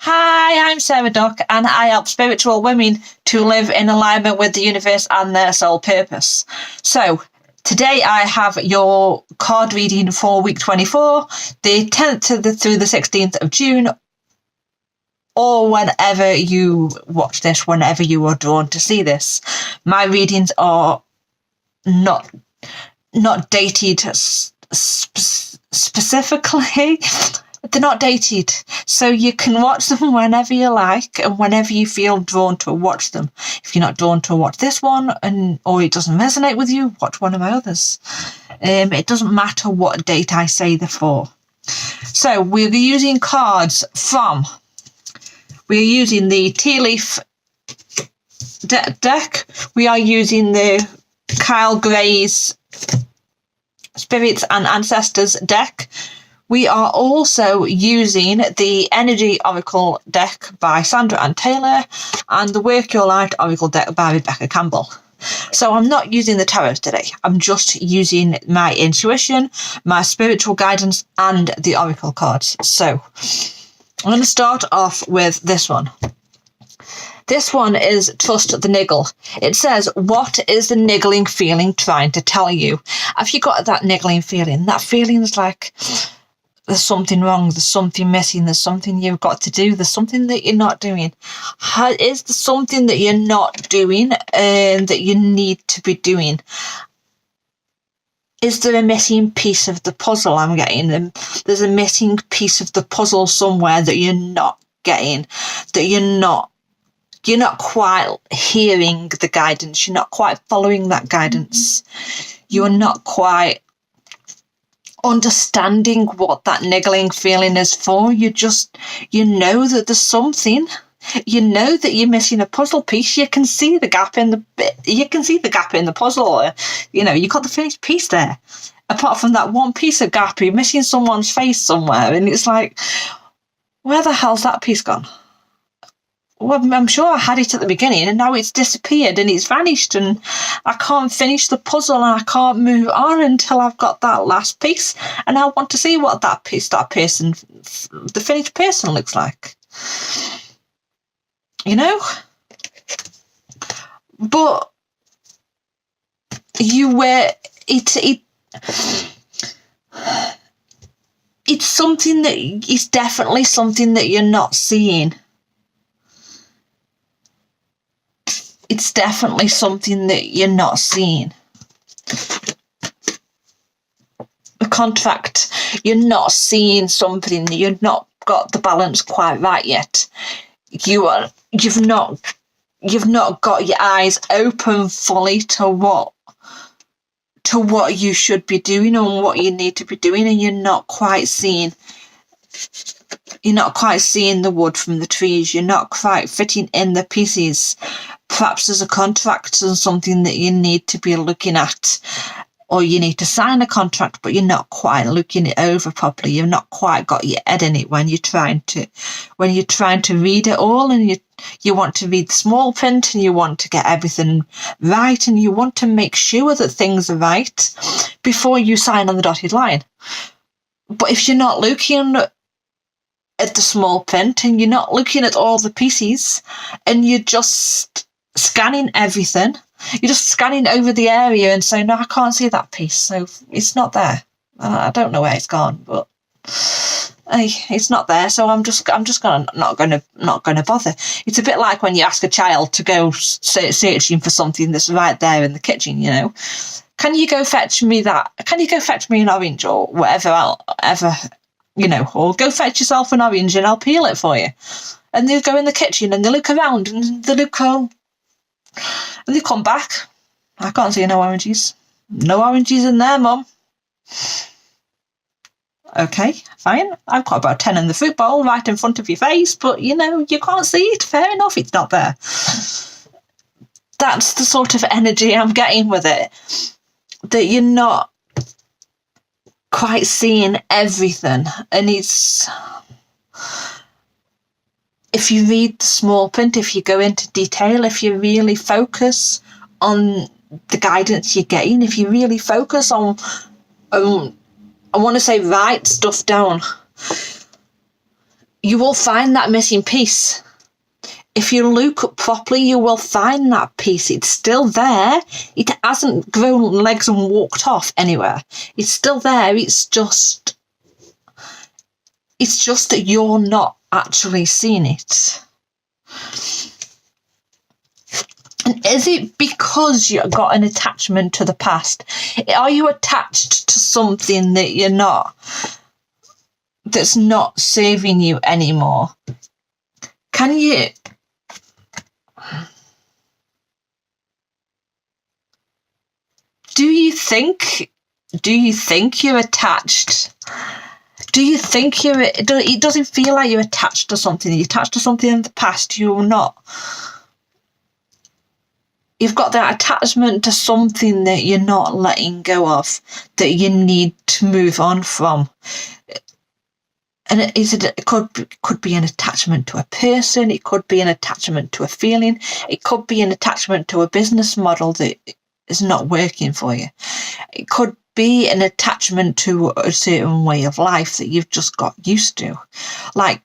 Hi, I'm Sarah Duck, and I help spiritual women to live in alignment with the universe and their soul purpose. So, today I have your card reading for week 24, the 10th through the 16th of June, or whenever you watch this, whenever you are drawn to see this. My readings are not dated specifically. They're not dated, so you can watch them whenever you like and whenever you feel drawn to watch them. If you're not drawn to watch this one or it doesn't resonate with you, watch one of my others. It doesn't matter what date I say they're for. So we're using cards we're using the Tea Leaf deck. We are using the Kyle Gray's Spirits and Ancestors deck. We are also using the Energy Oracle deck by Sandra Ann Taylor and the Work Your Light Oracle deck by Rebecca Campbell. So I'm not using the tarot today. I'm just using my intuition, my spiritual guidance, and the Oracle cards. So I'm going to start off with this one. This one is Trust the Niggle. It says, what is the niggling feeling trying to tell you? Have you got that niggling feeling? That feeling is like, there's something wrong, there's something missing, there's something you've got to do, there's something that you're not doing. Is there something that you're not doing and that you need to be doing? Is there a missing piece of the puzzle I'm getting? There's a missing piece of the puzzle somewhere that you're not getting, that you're not quite hearing the guidance, you're not quite following that guidance, you're not quite understanding what that niggling feeling is for. You know that there's something. You know that you're missing a puzzle piece. You can see the gap in the puzzle. You got the finished piece there. Apart from that one piece of gap, you're missing someone's face somewhere, and it's like, where the hell's that piece gone? Well, I'm sure I had it at the beginning and now it's disappeared and it's vanished and I can't finish the puzzle and I can't move on until I've got that last piece, and I want to see what the finished person looks like. But it's something that it's definitely something that you're not seeing. It's definitely something that you're not seeing. A contract, you're not seeing something, you've not got the balance quite right yet. You've not got your eyes open fully to what you should be doing and what you need to be doing, and you're not quite seeing the wood from the trees. You're not quite fitting in the pieces. Perhaps there's a contract and something that you need to be looking at, or you need to sign a contract, but you're not quite looking it over properly. You've not quite got your head in it when you're trying to read it all, and you want to read the small print and you want to get everything right and you want to make sure that things are right before you sign on the dotted line. But if you're not looking at the small print and you're not looking at all the pieces and you're just scanning everything, you're just scanning over the area and saying, no, I can't see that piece, so it's not there. I don't know where it's gone, but it's not there, so I'm just not gonna bother. It's a bit like when you ask a child to go searching for something that's right there in the kitchen. Can you go fetch me that? Can you go fetch me an orange or whatever? Or go fetch yourself an orange and I'll peel it for you. And they go in the kitchen and they look around and they look home. And they come back. I can't see no oranges. No oranges in there, Mum. Okay, fine. I've got about 10 in the fruit bowl right in front of your face, but you can't see it. Fair enough, it's not there. That's the sort of energy I'm getting with it. That you're not quite seeing everything. And it's, if you read the small print, if you go into detail, if you really focus on the guidance you're getting, if you really focus on I want to say write stuff down. you will find that missing piece. If you look properly, you will find that piece. It's still there. It hasn't grown legs and walked off anywhere. It's still there. It's just that you're not actually seeing it. And is it because you've got an attachment to the past? Are you attached to something that that's not serving you anymore? Do you think you're attached? Do you think it doesn't feel like you're attached to something? You're attached to something in the past. You're not. You've got that attachment to something that you're not letting go of, that you need to move on from. And it could be an attachment to a person. It could be an attachment to a feeling. It could be an attachment to a business model that is not working for you. It could be an attachment to a certain way of life that you've just got used to. Like,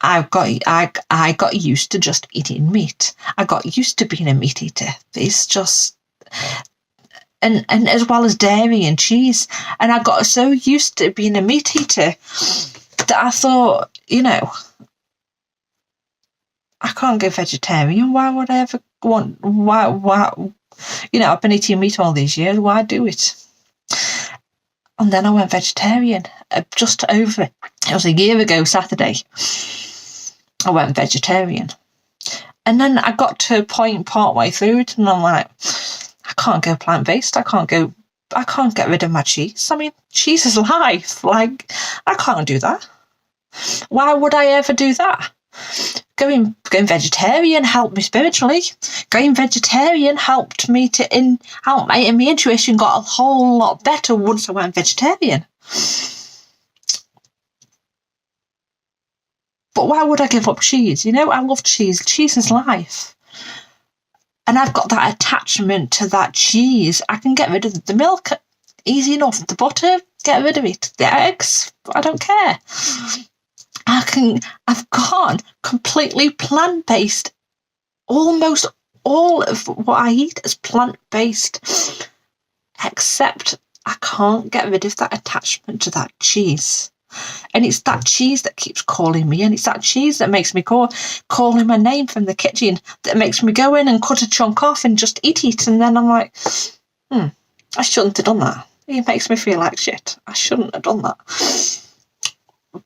I got used to just eating meat. I got used to being a meat eater. It's just, and as well as dairy and cheese. And I got so used to being a meat eater that I thought, I can't go vegetarian. Why would I ever want? Why? I've been eating meat all these years. Why do it? And then I went vegetarian. Just over, it was a year ago Saturday, I went vegetarian. And then I got to a point partway through it, and I'm like, I can't go plant-based. I can't get rid of my cheese. I mean, cheese is life. Like, I can't do that. Why would I ever do that? Going vegetarian helped me spiritually. Going vegetarian helped me and my intuition got a whole lot better once I went vegetarian. But why would I give up cheese? I love cheese. Cheese is life. And I've got that attachment to that cheese. I can get rid of the milk easy enough. The butter, get rid of it. The eggs, I don't care. I've gone completely plant-based. Almost all of what I eat is plant-based. Except I can't get rid of that attachment to that cheese. And it's that cheese that keeps calling me, and it's that cheese that makes me calling my name from the kitchen, that makes me go in and cut a chunk off and just eat it. And then I'm like, I shouldn't have done that. It makes me feel like shit. I shouldn't have done that.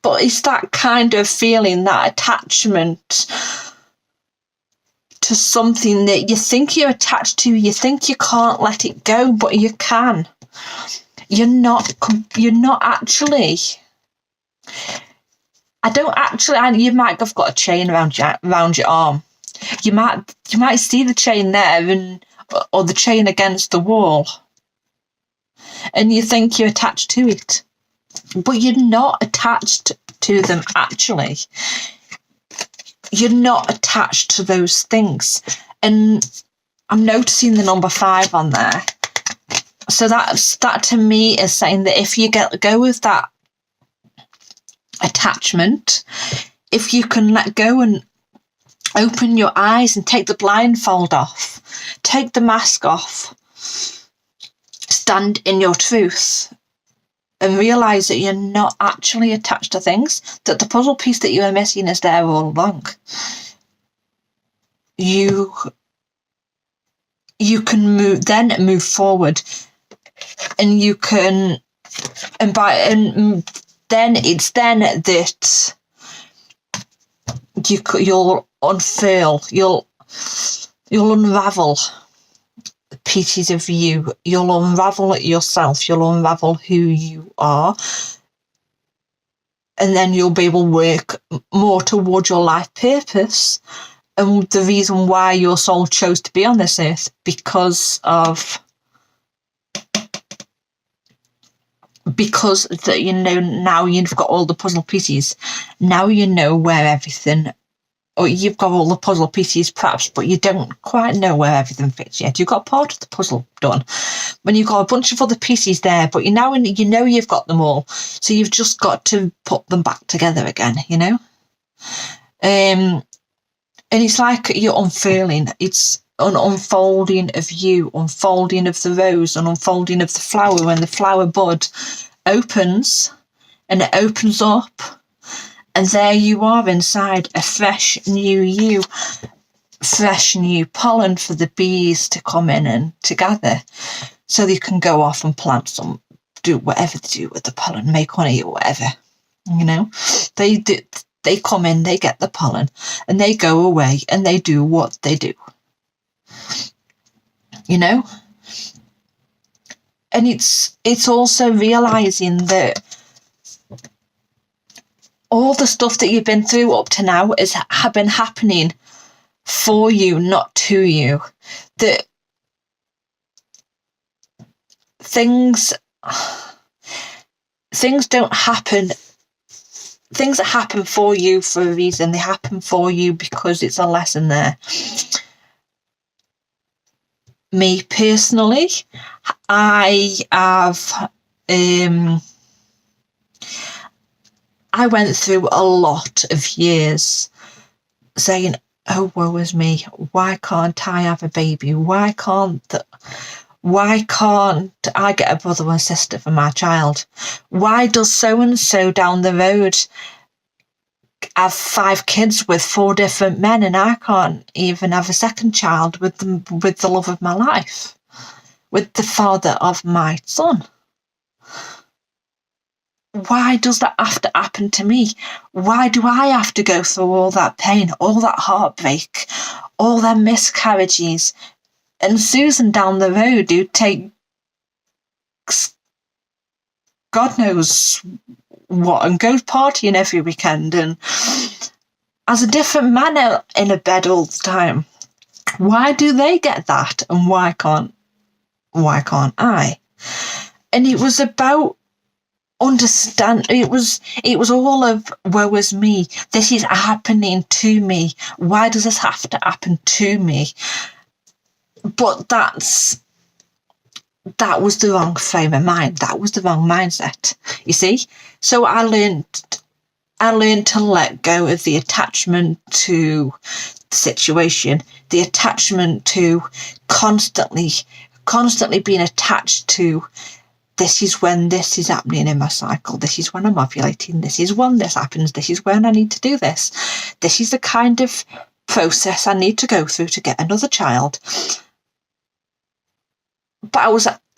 But it's that kind of feeling, that attachment to something that you think you're attached to, you think you can't let it go, but you can. You're not actually. You might have got a chain around your arm. You might see the chain there or the chain against the wall, and you think you're attached to it, but you're not attached to them actually. You're not attached to those things. And I'm noticing the number 5 on there. So that to me is saying that if you go with that attachment, if you can let go and open your eyes and take the blindfold off, take the mask off, stand in your truth, and realise that you're not actually attached to things, that the puzzle piece that you are missing is there all along. You can move forward, and you can, then it's then that you'll unfurl, you'll unravel pieces of you. You'll unravel yourself. You'll unravel who you are, and then you'll be able to work more towards your life purpose and the reason why your soul chose to be on this earth, because that now you've got all the puzzle pieces. Now you know where everything or you've got all the puzzle pieces perhaps, but you don't quite know where everything fits yet. You've got part of the puzzle done. When you've got a bunch of other pieces there, but you know you've got them all. So you've just got to put them back together again, And it's like you're unfurling. It's an unfolding of you, unfolding of the rose, an unfolding of the flower. When the flower bud opens, and it opens up, and there you are inside a fresh new you, fresh new pollen for the bees to come in and to gather, so they can go off and plant some, do whatever they do with the pollen, make honey or whatever. They do. They come in, they get the pollen, and they go away and they do what they do. And it's also realizing that all the stuff that you've been through up to now have been happening for you, not to you. That things don't happen. Things that happen for you for a reason. They happen for you because it's a lesson there. Me personally, I went through a lot of years saying, oh, woe is me. Why can't I have a baby? Why can't I get a brother or sister for my child? Why does so-and-so down the road have 5 kids with 4 different men, and I can't even have a second child with the love of my life, with the father of my son? Why does that have to happen to me? Why do I have to go through all that pain, all that heartbreak, all them miscarriages? And Susan down the road, who takes God knows what and goes partying every weekend and has a different man in a bed all the time. Why do they get that, and why can't I? And it was about understand. It was all of woe is me. This is happening to me. Why does this have to happen to me? But that was the wrong frame of mind. That was the wrong mindset, you see. So I learned to let go of the attachment to the situation, the attachment to constantly being attached to, this is when this is happening in my cycle, this is when I'm ovulating, this is when this happens, this is when I need to do this, this is the kind of process I need to go through to get another child. But I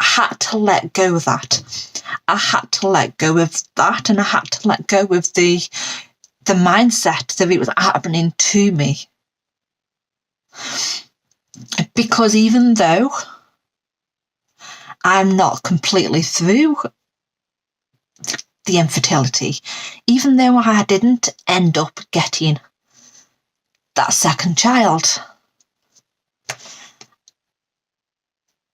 had to let go of that. I had to let go of that, and I had to let go of the mindset that it was happening to me. Because even though I'm not completely through the infertility, even though I didn't end up getting that second child,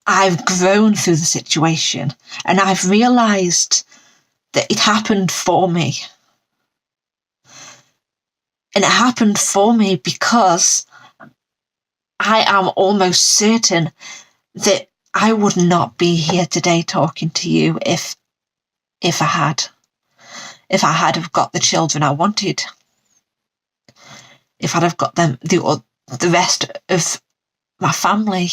I've grown through the situation, and I've realised that it happened for me. And it happened for me because I am almost certain that I would not be here today talking to you if I had have got the children I wanted, if I'd have got them, the rest of my family,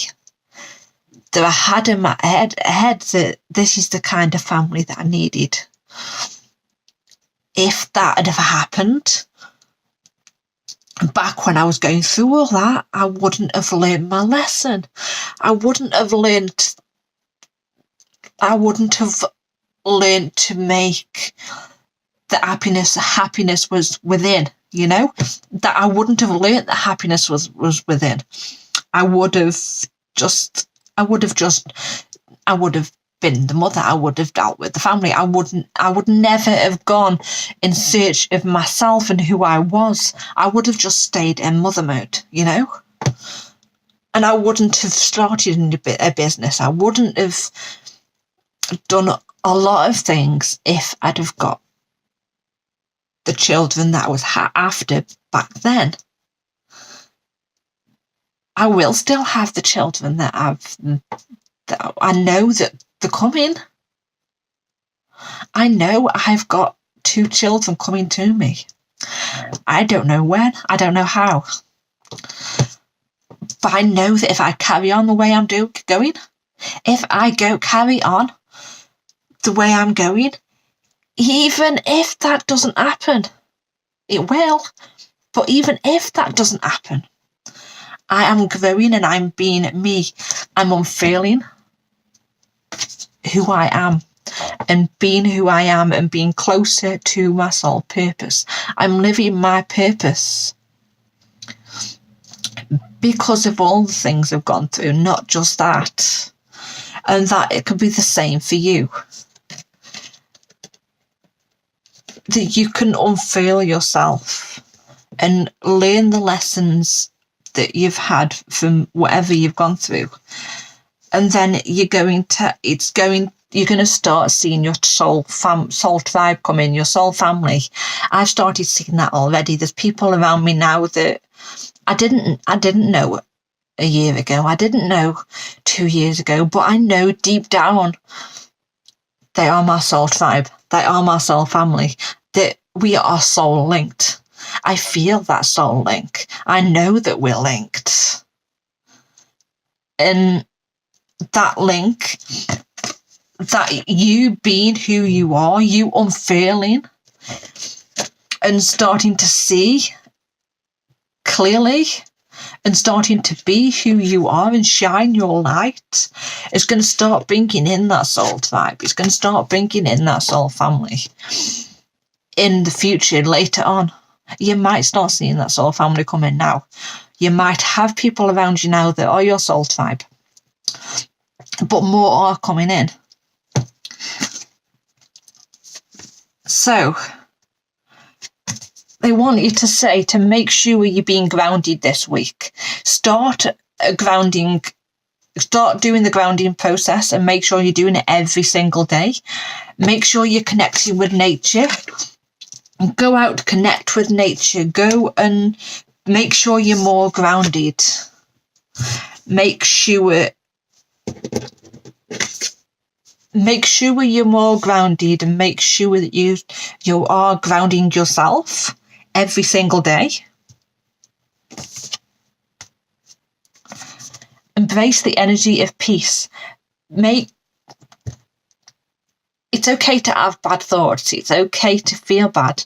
that I had in my head that this is the kind of family that I needed. If that had ever happened back when I was going through all that, I wouldn't have learned my lesson. I wouldn't have learned to make the happiness was within, that I wouldn't have learned that happiness was within. I would have been the mother. I would have dealt with the family. I would never have gone in search of myself and who I was. I would have just stayed in mother mode, and I wouldn't have started a business. I wouldn't have done a lot of things if I'd have got the children that I was after back then. I will still have the children that I know that they're coming. I know I've got 2 children coming to me. I don't know when, I don't know how. But I know that if I carry on the way I'm going, if I carry on the way I'm going, even if that doesn't happen, it will. But even if that doesn't happen, I am growing and I'm being me. I'm unfailing who I am and being who I am and being closer to my soul purpose. I'm living my purpose because of all the things I've gone through, not just that. And that it could be the same for you. That you can unfurl yourself and learn the lessons that you've had from whatever you've gone through. And then you're going to start seeing your soul tribe come in, your soul family. I've started seeing that already. There's people around me now that I didn't know a year ago. I didn't know 2 years ago, but I know deep down they are my soul tribe. They are my soul family. That we are soul linked. I feel that soul link. I know that we're linked. And that link, that you being who you are, you unfailing and starting to see clearly and starting to be who you are and shine your light, is going to start bringing in that soul tribe. It's going to start bringing in that soul family. In the future, later on, you might start seeing that soul family come in now. You might have people around you now that are your soul tribe, but more are coming in. So they want you to say to make sure you're being grounded this week. Start doing the grounding process and make sure you're doing it every single day. Make sure you're connecting with nature. Go out, connect with nature. Go and make sure you're more grounded. Make sure you're more grounded and make sure that you are grounding yourself every single day. Embrace the energy of peace. It's okay to have bad thoughts. It's okay to feel bad.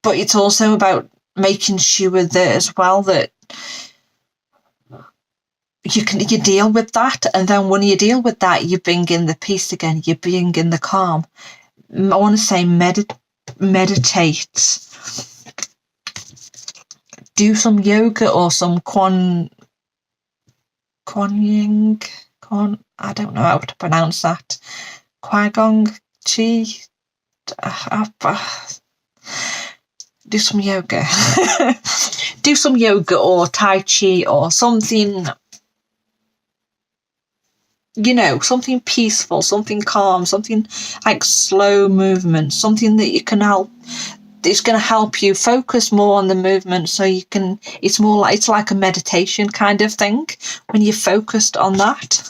But it's also about making sure that as well that you deal with that, and then when you deal with that, you bring in the peace again. You bring in the calm. I want to say meditate. Do some yoga or some I don't know how to pronounce that. Qigong, Chi. Do some yoga. Do some yoga or Tai Chi or something, something peaceful, something calm, something like slow movement, something that you can help. It's going to help you focus more on the movement so you can, it's like a meditation kind of thing. When you're focused on that,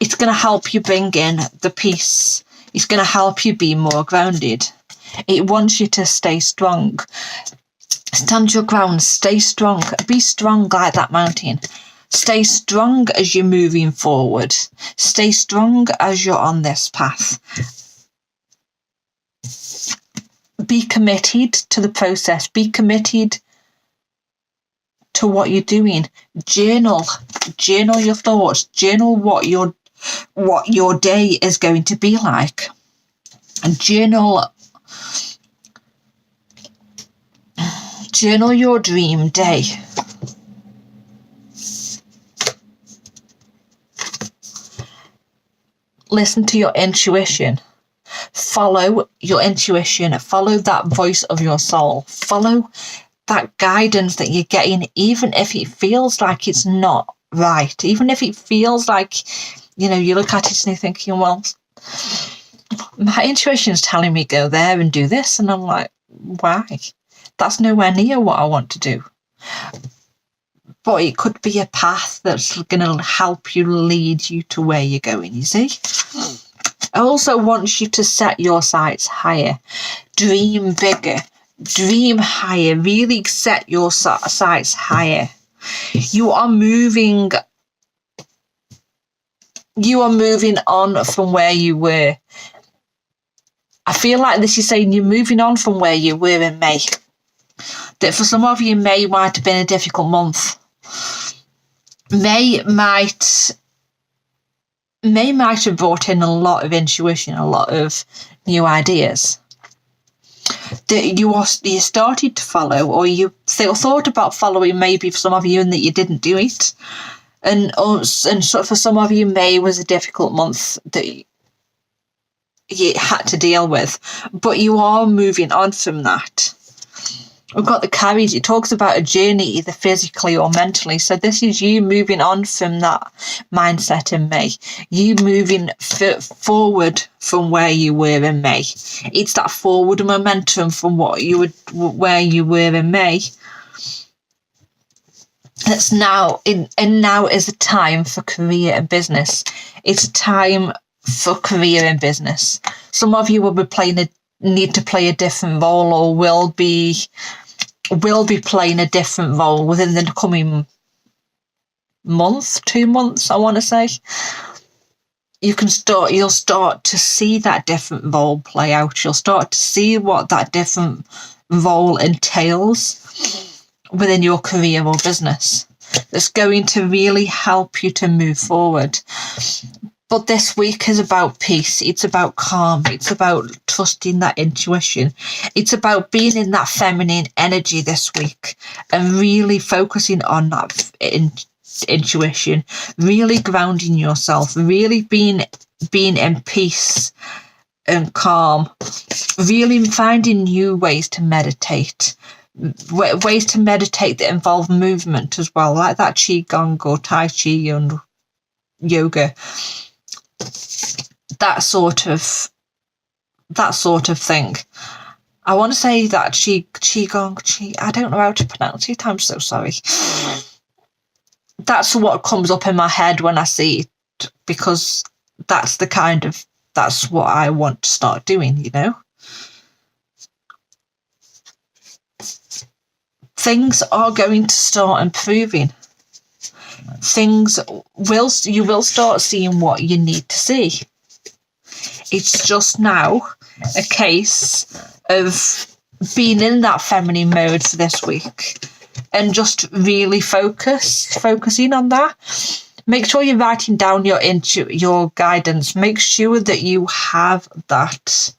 it's going to help you bring in the peace. It's going to help you be more grounded. It wants you to stay strong. Stand your ground, stay strong, be strong like that mountain. Stay strong as you're moving forward. Stay strong as you're on this path. Be committed to the process. Be committed to what you're doing. Journal your thoughts. Journal what your day is going to be like. And journal your dream day. Listen to your intuition. Follow your intuition. Follow that voice of your soul. Follow that guidance that you're getting, even if it feels like it's not right. Even if it feels like, you look at it and you're thinking, well, my intuition's telling me go there and do this. And I'm like, why? that's nowhere near what I want to do. But it could be a path that's going to help you, lead you to where you're going, you see. I also want you to set your sights higher. Dream bigger. Dream higher. Really set your sights higher. You are moving on from where you were. I feel like this is saying you're moving on from where you were in May. That for some of you, May might have been a difficult month. May might have brought in a lot of intuition, a lot of new ideas that you started to follow, or you thought about following, maybe for some of you, and that you didn't do it. And so for some of you, May was a difficult month that you had to deal with, but you are moving on from that. We've got the carriage. It talks about a journey, either physically or mentally. So this is you moving on from that mindset in May. You moving forward from where you were in May. It's that forward momentum from where you were in May. It's now and now is a time for career and business. It's a time for career and business. Some of you will be need to play a different role, or will be playing a different role within the coming month, 2 months, I want to say. You'll start to see that different role play out. You'll start to see what that different role entails within your career or business. That's going to really help you to move forward. But this week is about peace. It's about calm. It's about trusting that intuition. It's about being in that feminine energy this week and really focusing on that intuition, really grounding yourself, really being in peace and calm, really finding new ways to meditate. Ways to meditate that involve movement as well, like that Qigong or Tai Chi and yoga. That sort of thing. I want to say that Qigong, I don't know how to pronounce it, I'm so sorry. That's what comes up in my head when I see it, because that's what I want to start doing, you know. Things are going to start improving. You will start seeing what you need to see. It's just now a case of being in that feminine mode for this week and just really focusing on that. Make sure you're writing down your guidance. Make sure that you have that.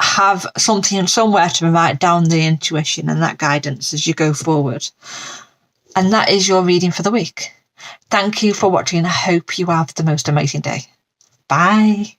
Have something somewhere to write down the intuition and that guidance as you go forward. And that is your reading for the week. Thank you for watching. I hope you have the most amazing day. Bye.